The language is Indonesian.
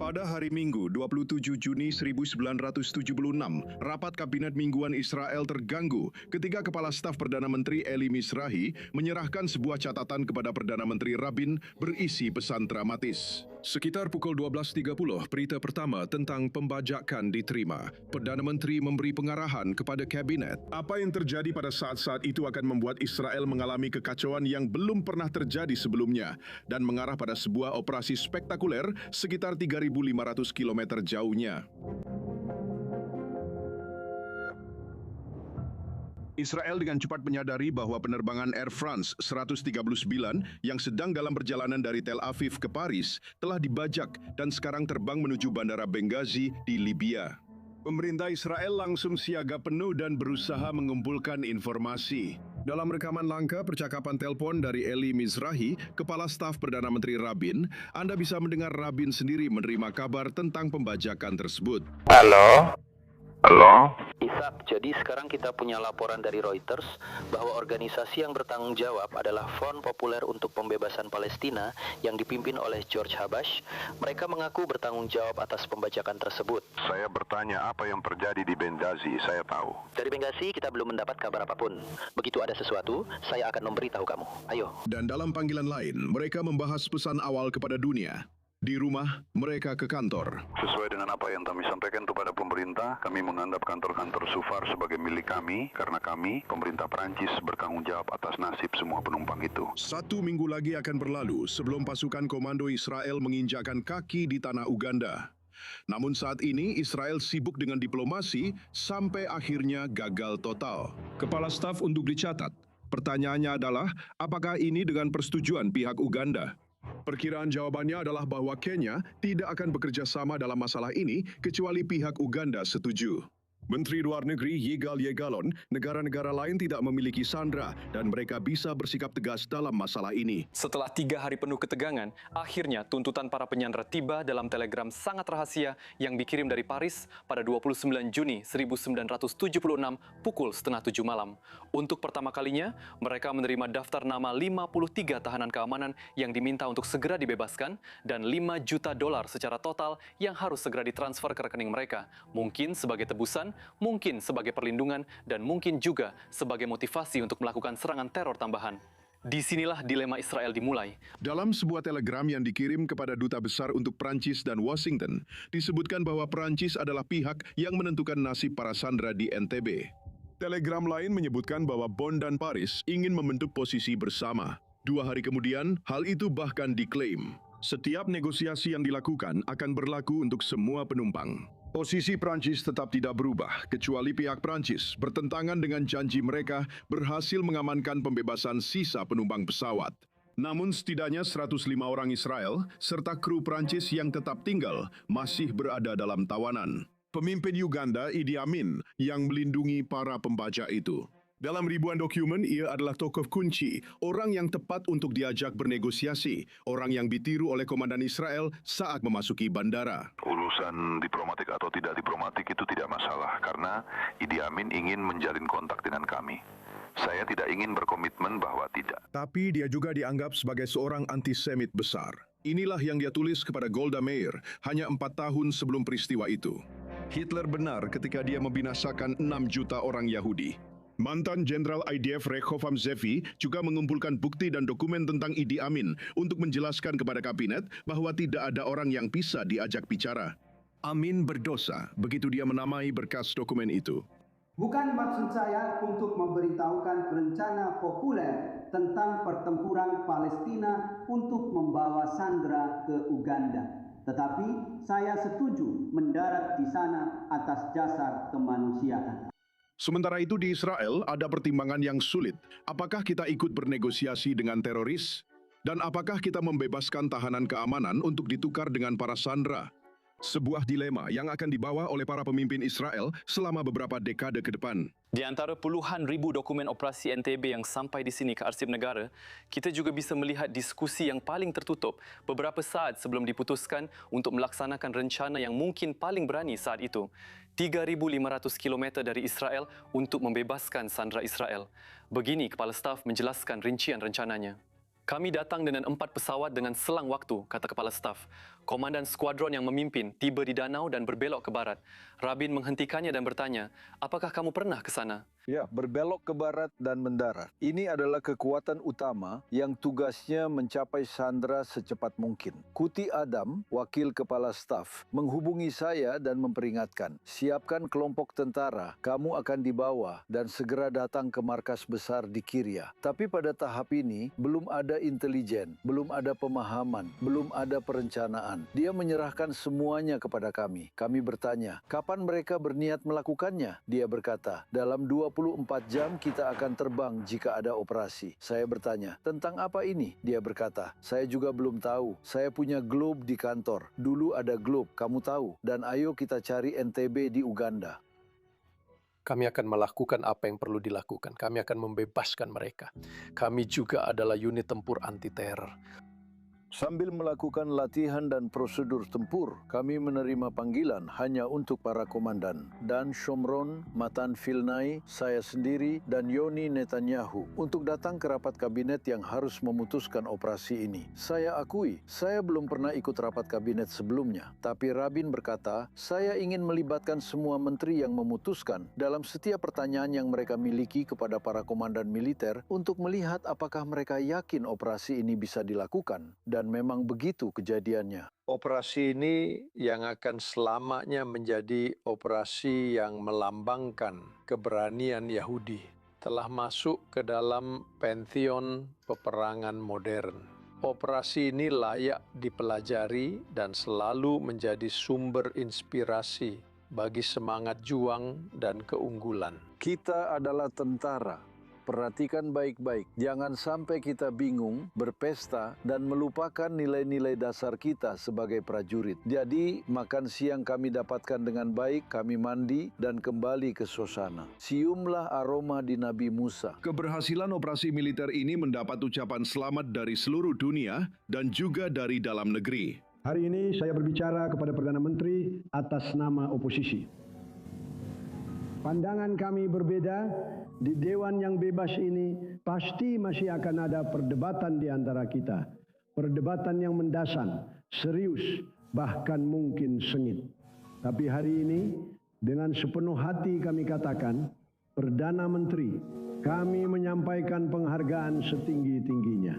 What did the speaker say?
Pada hari Minggu, 27 Juni 1976, rapat kabinet mingguan Israel terganggu ketika Kepala Staf Perdana Menteri Eli Mizrahi menyerahkan sebuah catatan kepada Perdana Menteri Rabin berisi pesan dramatis. Sekitar pukul 12.30, berita pertama tentang pembajakan diterima. Perdana Menteri memberi pengarahan kepada kabinet. Apa yang terjadi pada saat-saat itu akan membuat Israel mengalami kekacauan yang belum pernah terjadi sebelumnya dan mengarah pada sebuah operasi spektakuler sekitar 3.500 km jauhnya. Israel dengan cepat menyadari bahwa penerbangan Air France 139 yang sedang dalam perjalanan dari Tel Aviv ke Paris telah dibajak dan sekarang terbang menuju Bandara Benghazi di Libya. Pemerintah Israel langsung siaga penuh dan berusaha mengumpulkan informasi. Dalam rekaman langka percakapan telepon dari Eli Mizrahi, Kepala Staf Perdana Menteri Rabin, Anda bisa mendengar Rabin sendiri menerima kabar tentang pembajakan tersebut. Halo? Halo? Ishak, jadi sekarang kita punya laporan dari Reuters bahwa organisasi yang bertanggung jawab adalah Front Populer untuk Pembebasan Palestina yang dipimpin oleh George Habash. Mereka mengaku bertanggung jawab atas pembajakan tersebut. Saya bertanya apa yang terjadi di Benghazi, saya tahu. Dari Benghazi kita belum mendapat kabar apapun. Begitu ada sesuatu, saya akan memberitahu kamu. Ayo. Dan dalam panggilan lain, mereka membahas pesan awal kepada dunia. Di rumah, mereka ke kantor. Sesuai dengan apa yang kami sampaikan kepada pemerintah, kami menganggap kantor-kantor Sufar sebagai milik kami, karena kami, pemerintah Perancis, bertanggung jawab atas nasib semua penumpang itu. 1 minggu lagi akan berlalu sebelum pasukan komando Israel menginjakkan kaki di tanah Uganda. Namun saat ini Israel sibuk dengan diplomasi sampai akhirnya gagal total. Kepala Staf untuk dicatat. Pertanyaannya adalah, apakah ini dengan persetujuan pihak Uganda? Perkiraan jawabannya adalah bahwa Kenya tidak akan bekerja sama dalam masalah ini kecuali pihak Uganda setuju. Menteri Luar Negeri Yigal Yegalon, negara-negara lain tidak memiliki sandera dan mereka bisa bersikap tegas dalam masalah ini. Setelah 3 hari penuh ketegangan, akhirnya tuntutan para penyandera tiba dalam telegram sangat rahasia yang dikirim dari Paris pada 29 Juni 1976 pukul 6:30 malam. Untuk pertama kalinya, mereka menerima daftar nama 53 tahanan keamanan yang diminta untuk segera dibebaskan dan $5 juta secara total yang harus segera ditransfer ke rekening mereka, mungkin sebagai tebusan, mungkin sebagai perlindungan, dan mungkin juga sebagai motivasi untuk melakukan serangan teror tambahan. Disinilah dilema Israel dimulai. Dalam sebuah telegram yang dikirim kepada Duta Besar untuk Prancis dan Washington, disebutkan bahwa Prancis adalah pihak yang menentukan nasib para sandera di NTB. Telegram lain menyebutkan bahwa Bonn dan Paris ingin membentuk posisi bersama. 2 hari kemudian, hal itu bahkan diklaim. Setiap negosiasi yang dilakukan akan berlaku untuk semua penumpang. Posisi Prancis tetap tidak berubah, kecuali pihak Prancis bertentangan dengan janji mereka berhasil mengamankan pembebasan sisa penumpang pesawat. Namun setidaknya 105 orang Israel serta kru Prancis yang tetap tinggal masih berada dalam tawanan. Pemimpin Uganda Idi Amin yang melindungi para pembajak itu. Dalam ribuan dokumen, ia adalah tokoh kunci, orang yang tepat untuk diajak bernegosiasi, orang yang ditiru oleh komandan Israel saat memasuki bandara. Urusan diplomatik atau tidak diplomatik itu tidak masalah, karena Idi Amin ingin menjalin kontak dengan kami. Saya tidak ingin berkomitmen bahwa tidak. Tapi dia juga dianggap sebagai seorang antisemit besar. Inilah yang dia tulis kepada Golda Meir hanya 4 tahun sebelum peristiwa itu. Hitler benar ketika dia membinasakan 6 juta orang Yahudi. Mantan Jenderal IDF Rechovam Zevi juga mengumpulkan bukti dan dokumen tentang Idi Amin untuk menjelaskan kepada kabinet bahwa tidak ada orang yang bisa diajak bicara. Amin berdosa begitu dia menamai berkas dokumen itu. Bukan maksud saya untuk memberitahukan rencana populer tentang pertempuran Palestina untuk membawa sandera ke Uganda. Tetapi saya setuju mendarat di sana atas dasar kemanusiaan. Sementara itu di Israel ada pertimbangan yang sulit. Apakah kita ikut bernegosiasi dengan teroris? Dan apakah kita membebaskan tahanan keamanan untuk ditukar dengan para sandera? Sebuah dilema yang akan dibawa oleh para pemimpin Israel selama beberapa dekade ke depan. Di antara puluhan ribu dokumen operasi NTB yang sampai di sini ke Arsip Negara, kita juga bisa melihat diskusi yang paling tertutup beberapa saat sebelum diputuskan untuk melaksanakan rencana yang mungkin paling berani saat itu. 3.500 km dari Israel untuk membebaskan sandera Israel. Begini Kepala Staf menjelaskan rincian rencananya. Kami datang dengan 4 pesawat dengan selang waktu, kata Kepala Staf. Komandan skuadron yang memimpin tiba di danau dan berbelok ke barat. Rabin menghentikannya dan bertanya, apakah kamu pernah ke sana? Ya, berbelok ke barat dan mendarat. Ini adalah kekuatan utama yang tugasnya mencapai Sandra secepat mungkin. Kuti Adam, wakil kepala staf, menghubungi saya dan memperingatkan, siapkan kelompok tentara, kamu akan dibawa dan segera datang ke markas besar di Kiria. Tapi pada tahap ini, belum ada intelijen, belum ada pemahaman, belum ada perencanaan. Dia menyerahkan semuanya kepada kami. Kami bertanya, kapan mereka berniat melakukannya? Dia berkata, dalam 24 jam kita akan terbang jika ada operasi. Saya bertanya, tentang apa ini? Dia berkata, saya juga belum tahu. Saya punya globe di kantor. Dulu ada globe, kamu tahu. Dan ayo kita cari NTB di Uganda. Kami akan melakukan apa yang perlu dilakukan. Kami akan membebaskan mereka. Kami juga adalah unit tempur anti-teror. Sambil melakukan latihan dan prosedur tempur, kami menerima panggilan hanya untuk para komandan, Dan Shomron, Matan Vilnai, saya sendiri, dan Yoni Netanyahu untuk datang ke rapat kabinet yang harus memutuskan operasi ini. Saya akui, saya belum pernah ikut rapat kabinet sebelumnya, tapi Rabin berkata, saya ingin melibatkan semua menteri yang memutuskan dalam setiap pertanyaan yang mereka miliki kepada para komandan militer untuk melihat apakah mereka yakin operasi ini bisa dilakukan. Dan memang begitu kejadiannya. Operasi ini yang akan selamanya menjadi operasi yang melambangkan keberanian Yahudi telah masuk ke dalam pantheon peperangan modern. Operasi ini layak dipelajari dan selalu menjadi sumber inspirasi bagi semangat juang dan keunggulan. Kita adalah tentara. Perhatikan baik-baik, jangan sampai kita bingung, berpesta, dan melupakan nilai-nilai dasar kita sebagai prajurit. Jadi, makan siang kami dapatkan dengan baik, kami mandi, dan kembali ke Sosana. Ciumlah aroma di Nabi Musa. Keberhasilan operasi militer ini mendapat ucapan selamat dari seluruh dunia dan juga dari dalam negeri. Hari ini saya berbicara kepada Perdana Menteri atas nama oposisi. Pandangan kami berbeda. Di Dewan yang bebas ini pasti masih akan ada perdebatan di antara kita. Perdebatan yang mendasar, serius, bahkan mungkin sengit. Tapi hari ini dengan sepenuh hati kami katakan, Perdana Menteri, kami menyampaikan penghargaan setinggi-tingginya.